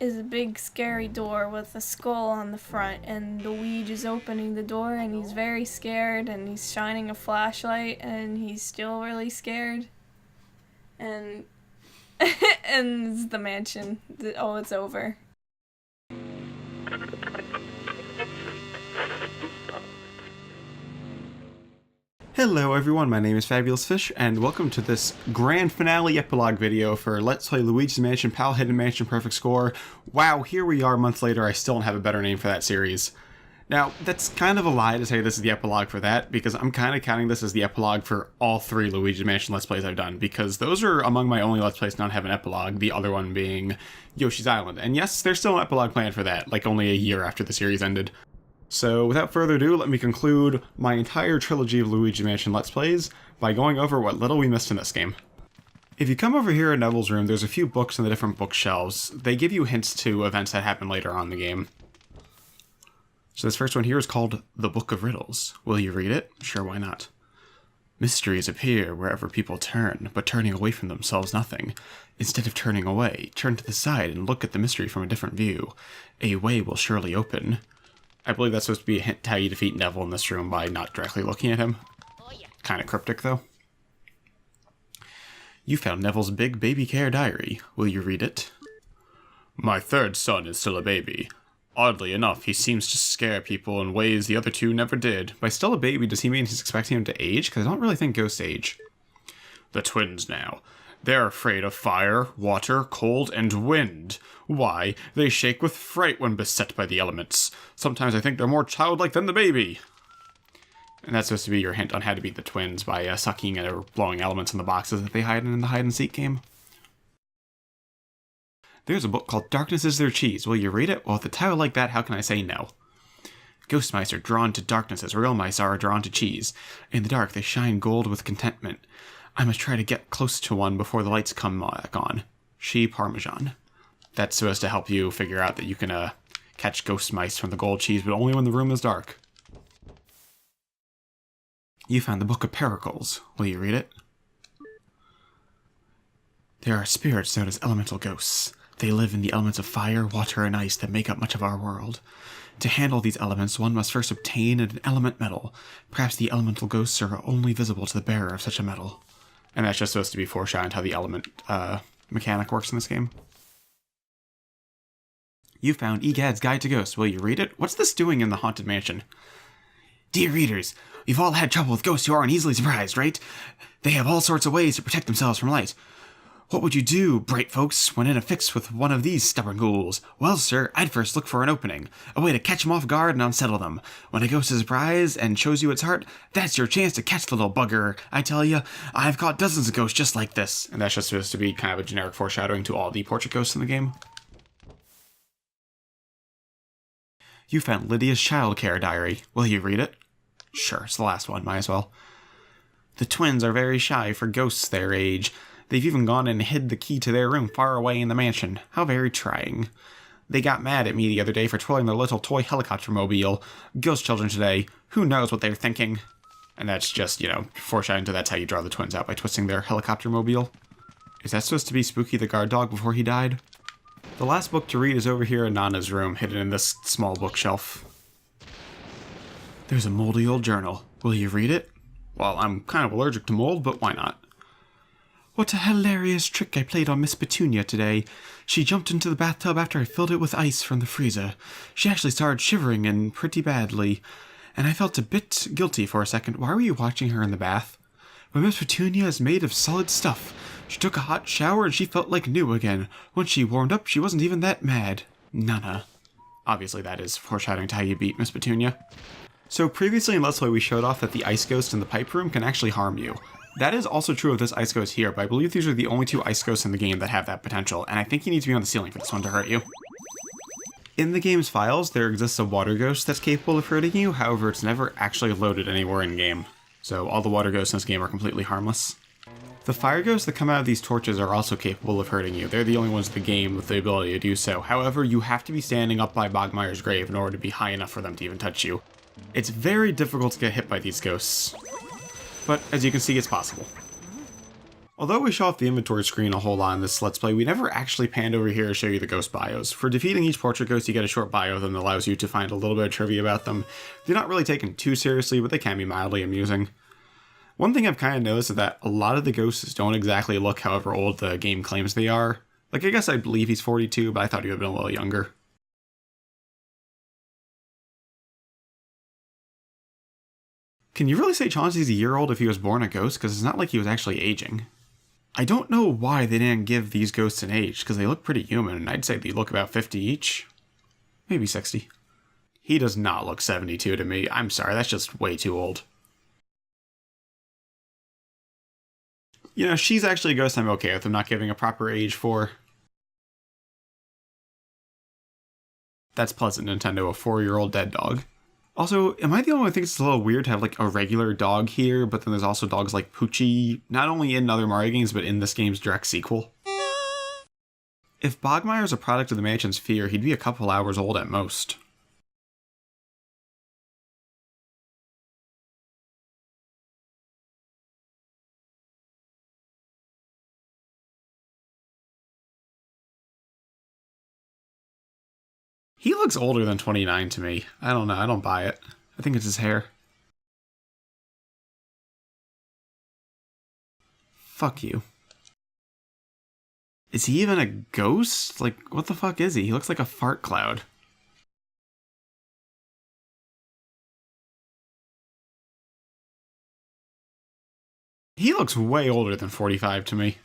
is a big scary door with a skull on the front, and Luigi is opening the door and he's very scared and he's shining a flashlight and he's still really scared. And and it's the mansion. Oh, it's over. Hello everyone, my name is Fabulous Fish, and welcome to this grand finale epilogue video for Let's Play Luigi's Mansion PAL Hidden Mansion Perfect Score. Wow, here we are a month later, I still don't have a better name for that series. Now, that's kind of a lie to say this is the epilogue for that, because I'm kind of counting this as the epilogue for all three Luigi's Mansion Let's Plays I've done, because those are among my only Let's Plays to not have an epilogue, the other one being Yoshi's Island. And yes, there's still an epilogue planned for that, like only a year after the series ended. So without further ado, let me conclude my entire trilogy of Luigi Mansion Let's Plays by going over what little we missed in this game. If you come over here in Neville's room, there's a few books in the different bookshelves. They give you hints to events that happen later on in the game. So this first one here is called The Book of Riddles. Will you read it? Sure, why not? Mysteries appear wherever people turn, but turning away from them solves nothing. Instead of turning away, turn to the side and look at the mystery from a different view. A way will surely open. I believe that's supposed to be a hint to how you defeat Neville in this room by not directly looking at him. Kind of cryptic, though. You found Neville's big baby care diary. Will you read it? My third son is still a baby. Oddly enough, he seems to scare people in ways the other two never did. By still a baby, does he mean he's expecting him to age? Because I don't really think ghosts age. The twins now. They're afraid of fire, water, cold, and wind. Why, they shake with fright when beset by the elements. Sometimes I think they're more childlike than the baby. And that's supposed to be your hint on how to beat the twins by sucking or blowing elements in the boxes that they hide in the hide-and-seek game. There's a book called Darkness is Their Cheese. Will you read it? Well, with a title like that, how can I say no? Ghost mice are drawn to darkness as real mice are drawn to cheese. In the dark, they shine gold with contentment. I must try to get close to one before the lights come back on. She Parmesan. That's supposed to help you figure out that you can catch ghost mice from the gold cheese, but only when the room is dark. You found the Book of Pericles. Will you read it? There are spirits known as elemental ghosts. They live in the elements of fire, water, and ice that make up much of our world. To handle these elements, one must first obtain an element medal. Perhaps the elemental ghosts are only visible to the bearer of such a medal. And that's just supposed to be foreshadowing how the element mechanic works in this game. You found EGAD's Guide to Ghosts. Will you read it? What's this doing in the Haunted Mansion? Dear readers, we've all had trouble with ghosts who aren't easily surprised, right? They have all sorts of ways to protect themselves from light. What would you do, bright folks, when in a fix with one of these stubborn ghouls? Well, sir, I'd first look for an opening, a way to catch them off guard and unsettle them. When a ghost is surprised and shows you its heart, that's your chance to catch the little bugger. I tell you, I've caught dozens of ghosts just like this. And that's just supposed to be kind of a generic foreshadowing to all the portrait ghosts in the game. You found Lydia's childcare diary. Will you read it? Sure, it's the last one, might as well. The twins are very shy for ghosts their age. They've even gone and hid the key to their room far away in the mansion. How very trying. They got mad at me the other day for twirling their little toy helicopter mobile. Ghost children today. Who knows what they're thinking? And that's just, foreshadowing to that's how you draw the twins out, by twisting their helicopter mobile. Is that supposed to be Spooky the guard dog before he died? The last book to read is over here in Nana's room, hidden in this small bookshelf. There's a moldy old journal. Will you read it? Well, I'm kind of allergic to mold, but why not? What a hilarious trick I played on Miss Petunia today. She jumped into the bathtub after I filled it with ice from the freezer. She actually started shivering and pretty badly, and I felt a bit guilty for a second. Why were you watching her in the bath? But Miss Petunia is made of solid stuff. She took a hot shower and she felt like new again. Once she warmed up, she wasn't even that mad. Nana. Obviously that is foreshadowing to how you beat Miss Petunia. So previously in Let's Play we showed off that the ice ghost in the pipe room can actually harm you. That is also true of this ice ghost here, but I believe these are the only two ice ghosts in the game that have that potential, and I think you need to be on the ceiling for this one to hurt you. In the game's files, there exists a water ghost that's capable of hurting you, however it's never actually loaded anywhere in-game. So all the water ghosts in this game are completely harmless. The fire ghosts that come out of these torches are also capable of hurting you. They're the only ones in the game with the ability to do so. However, you have to be standing up by Bogmire's grave in order to be high enough for them to even touch you. It's very difficult to get hit by these ghosts. But as you can see, it's possible. Although we show off the inventory screen a whole lot in this Let's Play, we never actually panned over here to show you the ghost bios. For defeating each portrait ghost, you get a short bio of them that allows you to find a little bit of trivia about them. They're not really taken too seriously, but they can be mildly amusing. One thing I've kind of noticed is that a lot of the ghosts don't exactly look however old the game claims they are. Like, I guess I believe he's 42, but I thought he would have been a little younger. Can you really say Chauncey's a year old if he was born a ghost? Because it's not like he was actually aging. I don't know why they didn't give these ghosts an age, because they look pretty human, and I'd say they look about 50 each. Maybe 60. He does not look 72 to me. I'm sorry, that's just way too old. You know, she's actually a ghost I'm okay with them not giving a proper age for. That's pleasant, Nintendo, a 4-year-old dead dog. Also, am I the only one who thinks it's a little weird to have, like, a regular dog here, but then there's also dogs like Poochie, not only in other Mario games, but in this game's direct sequel? If Bogmire's a product of the mansion's fear, he'd be a couple hours old at most. He looks older than 29 to me. I don't know, I don't buy it. I think it's his hair. Fuck you. Is he even a ghost? Like, what the fuck is he? He looks like a fart cloud. He looks way older than 45 to me.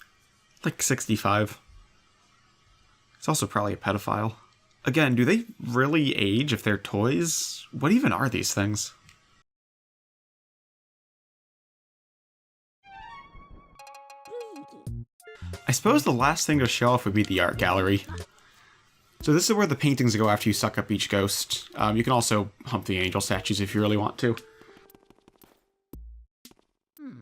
Like 65. He's also probably a pedophile. Again, do they really age if they're toys? What even are these things? I suppose the last thing to show off would be the art gallery. So this is where the paintings go after you suck up each ghost. You can also hump the angel statues if you really want to.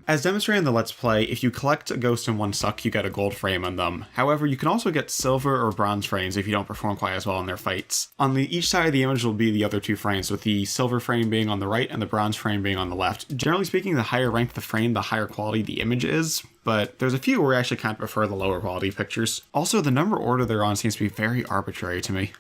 As demonstrated in the Let's Play, if you collect a ghost in one suck, you get a gold frame on them. However, you can also get silver or bronze frames if you don't perform quite as well in their fights. On each side of the image will be the other two frames, with the silver frame being on the right and the bronze frame being on the left. Generally speaking, the higher rank the frame, the higher quality the image is, but there's a few where I actually kind of prefer the lower quality pictures. Also, the number order they're on seems to be very arbitrary to me.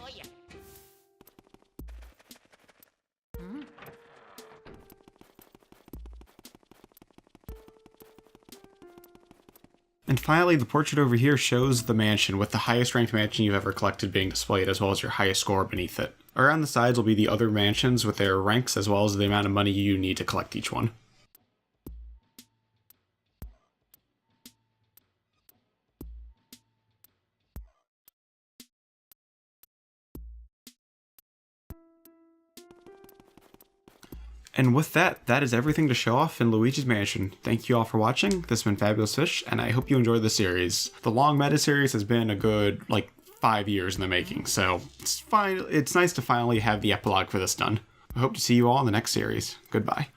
Oh yeah. And finally, the portrait over here shows the mansion, with the highest ranked mansion you've ever collected being displayed, as well as your highest score beneath it. Around the sides will be the other mansions with their ranks, as well as the amount of money you need to collect each one. And with that, that is everything to show off in Luigi's Mansion. Thank you all for watching. This has been Fabulous Fish, and I hope you enjoyed the series. The long meta series has been a good, 5 years in the making, so it's fine. It's nice to finally have the epilogue for this done. I hope to see you all in the next series. Goodbye.